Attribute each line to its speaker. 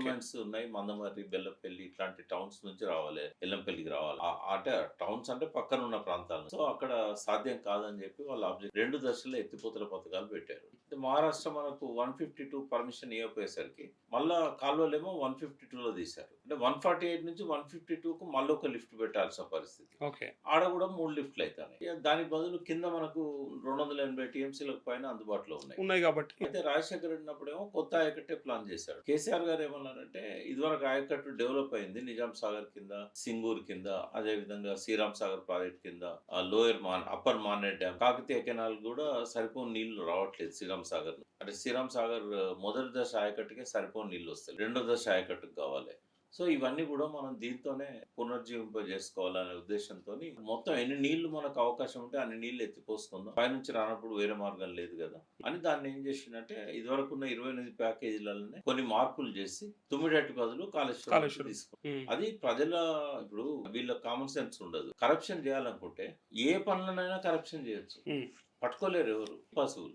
Speaker 1: Governments ఉన్నాయి. మందమర్రి, బెల్లంపల్లి ఇట్లాంటి towns నుంచి రావాలి. ఎల్లంపల్లికి రావాలి. అంటే టౌన్స్ అంటే పక్కన ఉన్న ప్రాంతాలు. సో అక్కడ సాధ్యం కాదని చెప్పి వాళ్ళ ఆబ్జెక్ట్ 2 దశల్లో ఎత్తిపోతల పథకాలు పెట్టారు. మహారాష్ట్ర మనకు 152 పర్మిషన్ ఇవ్వకపోయేసరికి మళ్ళా కాలువలేమో 152లో తీశారు. అంటే 148 నుంచి 152కు మళ్ళీ ఒక లిఫ్ట్ పెట్టాల్సిన పరిస్థితి.
Speaker 2: ఓకే.
Speaker 1: ఆడ కూడా 3 లిఫ్ట్లు అయితాయి. దానికి బదులు కింద మనకు 280 టీఎంసీలకు పైన అందుబాటులో ఉన్నాయి.
Speaker 2: ఉన్నాయి కాబట్టి
Speaker 1: అయితే రాజశేఖర్ ఉన్నప్పుడేమో కొత్త ఆయకట్టే ప్లాన్ చేశాడు. కేసీఆర్ గారు ఏమన్నారంటే ఇదివరకు ఆయకట్టు డెవలప్ అయింది. నిజాం సాగర్ కింద, సింగూర్ కింద, అదే విధంగా శ్రీరామ్ సాగర్ ప్రాజెక్ట్ కింద, upper Maner dam, Kakatiya canal కూడా సరిపోని నీళ్లు రావట్లేదు శ్రీరామ్ సాగర్. అంటే శ్రీరామ్ సాగర్ మొదటి దశ ఆయకట్టుకే సరిపోని నీళ్లు వస్తాయి. రెండో దశ ఆయకట్టుకు కావాలి. సో ఇవన్నీ కూడా మనం దీంతోనే పునర్జీవింపజేసుకోవాలనే ఉద్దేశంతో మొత్తం ఎన్ని నీళ్లు మనకు అవకాశం ఉంటే అన్ని నీళ్లు ఎత్తిపోసుకుందాం, పైనుంచి రానప్పుడు వేరే మార్గం లేదు కదా అని దాన్ని ఏం చేసిందంటే ఇదివరకు ఉన్న 28 ప్యాకేజీలలోనే కొన్ని మార్పులు చేసి తుమ్మిడేటి బదులు కాళేశ్వరం తీసుకుంటాం. అది ప్రజల ఇప్పుడు వీళ్ళ కామన్ సెన్స్ ఉండదు. కరప్షన్ చేయాలనుకుంటే ఏ పనులనైనా కరప్షన్ చేయొచ్చు, పట్టుకోలేరు ఎవరు. పాసిబుల్.